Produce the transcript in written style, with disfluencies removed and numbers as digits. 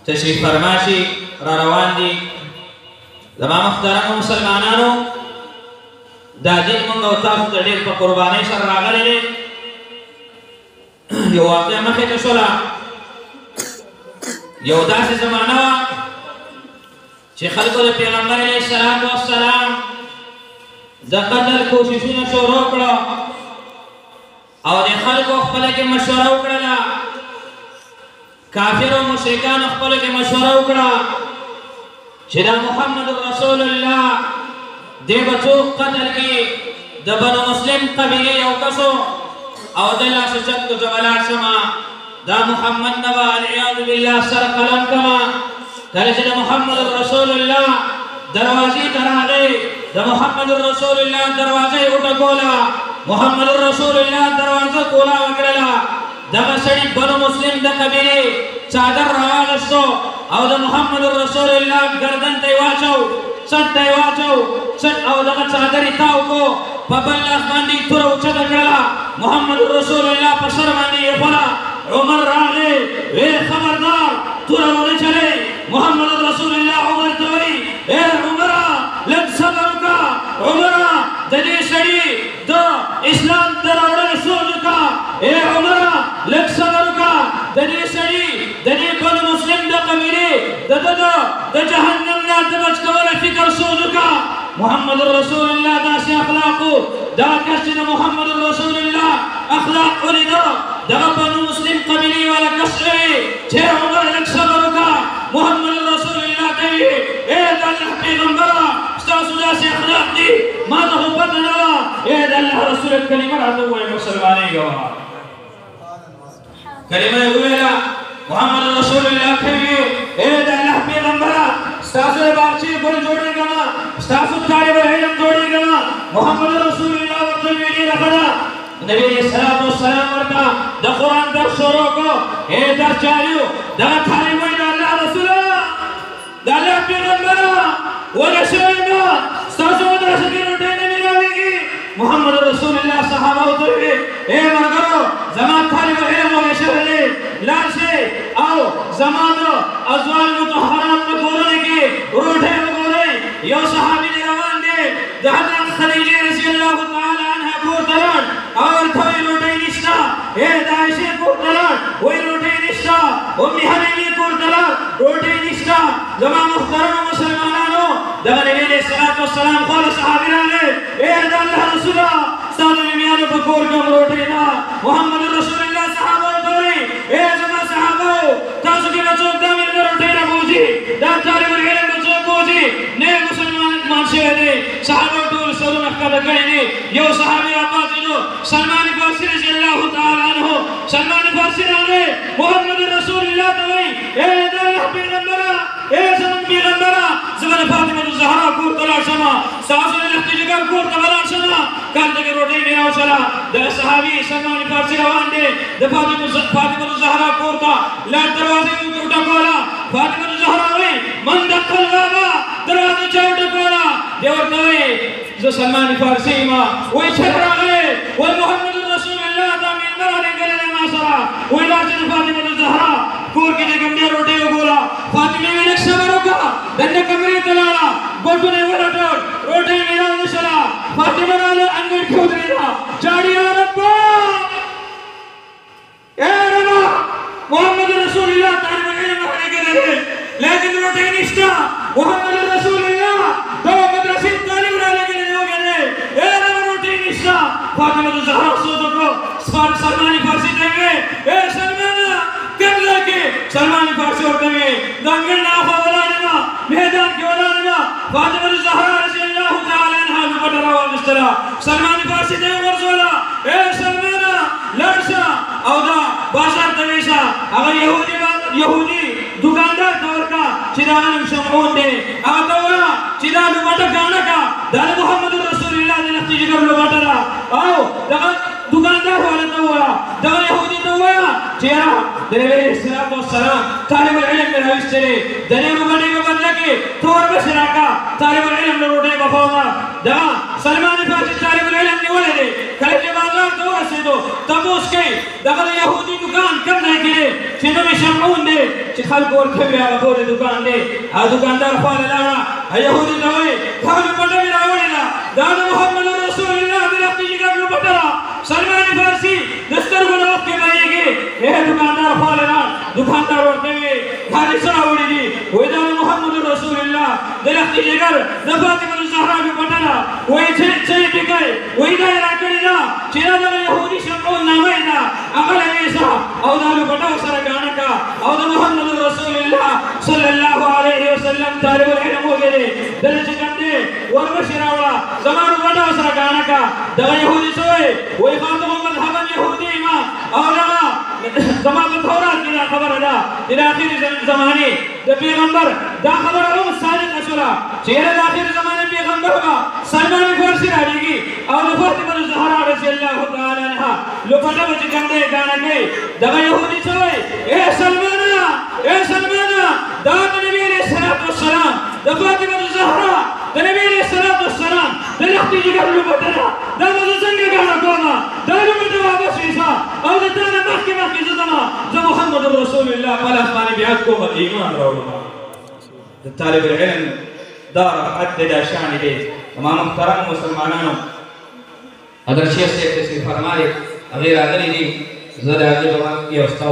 تشریف فرماشي را روان دي زما محترم مسلمانانو دا دین موږ او تاسو ته ډېر په قربانۍ سره راغلی دی یو واقعه مخې ته شوله یو داسې زمانه وه چې خلکو د پیغمبر علیه السلام والسلام د قتل کوششونه شروع کړه او د خلکو خپله کې مشوره وکړله کافرو مشرکانو خپله کې مشوره وکړه چې دا محمد رسول الله دی به څوک قتل کړي د بنو مسلم قبیلې یو کسو او د لاسه چت کو زه به لاړ شمه دا محمد نه به العیاذ بالله سره قلم کمه کله چې د محمد رسول الله دروازې ته راغی د محمد رسول الله دروازه یې وټکوله محمد رسول الله دروازه کولا وکړله دغه سړي بنو مسلم د قبیلې څادر راواغېستو او د محمد رسول الله ګردن ته یې واچو څټ ته یې واچو څټ او دغه څادر یې تاو کو په بل لاس باندې یې توره اوچته کړله محمد رسول الله په سر باندې یې ایښوله عمر راغی وی خبردار توره ونه چلئ محمد رسول الله عمر ته وایي ای عمره لږ صبر وکړه عمره د دې سړي د اسلام د راوړلو سوچ وکړه ای عمره لږ صبر وکړه د دې سړي د دې بنو مسلم د قبیلې د جهنم نه د بچ کولو فکر سوچ وکړه محمد رسول الله داسې اخلاقو دا کس چې د محمد رسول الله اخلاق ولیده دغه بنو مسلم قبیلې والا کس وی چې عمر لږ صبر وکړه محمد رسول الله ته وی ای د الله پیغمبره ستاسو داسې اخلاق دي ما ته خو پته نه وه ای د الله رسول کلمه راته ووایه مسلمانېږه وه کلمه یې وویله محمد رسول الله ته وی ای د الله پیغمبره ستاسو د باغچې ګل جوړېږمه ستاسو طالب العلم جوړېږمه محمد رسول الله ورته وی ډېره ښه ده نبی علیہ السلام ورته د قرآن درس شروع کړو ای درس جاري و دغه طالب وایي د الله رسوله د الله پیغمبره ونه شوی نه ستاسو مدرسه کې روټۍ نه میلاویږي محمد رسول الله صحابه ورته ویلي ای ملګرو زما طالب علم ونه شوی دی لاړ شئ او زما د ازواج مطهرات په کورونو کې روټۍ وګورئ یو صحابي دی روان دی د حضرت خدیجې رضی الله تعالی عنها کور ته لاړ او ورته وایي روټۍ نشته ای د عایشې کور ته لاړ وایي روټۍ نشته ام حبیبې کور ته لاړ روټۍ نشته زما محترمو مسلمانانو دغه نبي علیه السلام خواله صحابي راغی ای د الله رسوله ستا د میمیانو په کور کې هم روټۍ ده محمد رسول الله صحابو ته وایي ای زما صحابو تاسو کې به څوک دا مېلمه روټۍ نه بوځي دا طالب العلم به څوک بوځي نه مسلمان شوی دی صحابو ټول سرونه ښکته کړي دي یو صحابي راپاڅېدو سلمان فارسي رضي الله تعالی عنه سلمان فارسي راغی محمد رسول الله ته وایي ای د الله پیغمبره ای زموږ پیغمبره زه به د فاطمة الزهرا کور ته لاړ شمه ستاسو د لښتې جګر کور ته به لاړ شمه کالته کې روټۍ مې راوچله دغه صحابي سلمان فارسي روان دی د فاطمة الزهرا کور ته لاړ دروازه یې وټکوله فاطمة الزهرا وایي من دق البابه دروازه چا وټکوله دی ورته وایي زه سلمان فارسي یم وایي چېرته راغلی وایي محمد رسول الله دا مېلمه رالېږلی دی ما سره وایي لاړ چې د فاطمة الزهرا کور کې د ګمډې روټۍ وګوره فاطمې وایي لږ صبر وکړه دننه کمرې ته لاړه ګوټونه یې ولټول روټۍ مې راونیسله فاطمه راله انګړ کې ودرېده جاړي یا ربه ای ربه محمد رسول الله طالب العلم رالیږلی دی لیکن روټۍ نشته محمد رسول الله دغه مدرسې طالب رالیږلی دی وږی دی ای ربه روټۍ نشته فاطمة الزهرا سوچ وکړو سلمان فارسي ته یې ویې ای سلمانه کوم ځای کې سلمان فارسي ورته ویې د انګړ نه اخوا ولاړ یم میدان کې ولاړ یم فاطمة الزهرا رضي الله تعالی عنها دوپټه راواخیستله سلمان فارسي ته یې وغورځوله ای سلمانه لاړ شه او دا بازار ته ویشه هغه یهودي دوکاندار ته ورکړه چې دا نوم شمعون دی هغه ته ووایه چې دا دوپټه ګاڼه کړه دا د محمد رسول الله د لښتې جګر دوپټه ده او دغه دوکاندار والا ته ووایه دغه یهودي ته ووایه چې یاره د نبي علیه السلام طالب العلم राविस्tere दने रुगने को बदला के तोर बशरा का तालिबुल इल्म रोटे बफोमा दा सलमान फारसी तालिबुल इल्म ने बोले दे कल के बाजार तो ऐसे दो तब उसके दगल यहूदी दुकान करने के लिए चिन्हों में शमून दे चिखल कोर खेबिया बोले दुकान दे आ दुकानदार फाल लाना यहूदी दवाई खाने पड़ने में रावड़ी ना दादा मोहम्मद रसूलुल्लाह बिलक्ति जिगर में बटरा सलमान फारसी दस्तर को नौक के लाएंगे यह दुकानदार फाल लाना दुकानदार होते हुए खाली सरावड़ी दी वही दादा मोहम्मद रसूलुल्लाह बिलक्ति जिगर नफाती मनु ज़हरा में बटरा वही छे टिकाए वही दादा राकड़ी ना चेरा दादा यहूदी शमून नामे ना अकल ऐसा औदालु बटाव सर गाना का औदा मोहम्मद रसूलुल्लाह सल्लल्लाहु अलैहि वसल्लम तालिबुल इल्म हो गए दिल चिकंदे वर्बशिरावला जमानु बटाव सर गाना का दगा यहूदी सोए वही खातम मذهبन यहूदी मा औलमा जमात तौरात की खबर अदा इन आखिर ज़माने द पैगंबर दा खबर अलम सादिक असला चेहरे आखिर ज़माने पैगंबर का सलमान फारसी राजीगी और फातिमा ज़हरा रज़ियल्लाहु ताला अन्हा लो बटाव चिकंदे गाना के दगा यहूदी सोए ए सलमाना दाद नबी अलैहिस्सलातु वस्सलाम द फातिमा ज़हरा द नबी अलैहिस्सलातु वस्सलाम द लख्ती जिगर लो बटना द मज़ंग गाना कोमा दालु बटवा बसीसा और दाना मक्के ज़मा ज मुहम्मद रसूलुल्लाह कल आसमान बियात को ईमान रावला तालिब इल्म दार अद्दा शान दे तमाम मुहतरम मुसलमानों अदर शेख से फरमाए अगर आदमी दी ज़रा के जवाब की अवस्था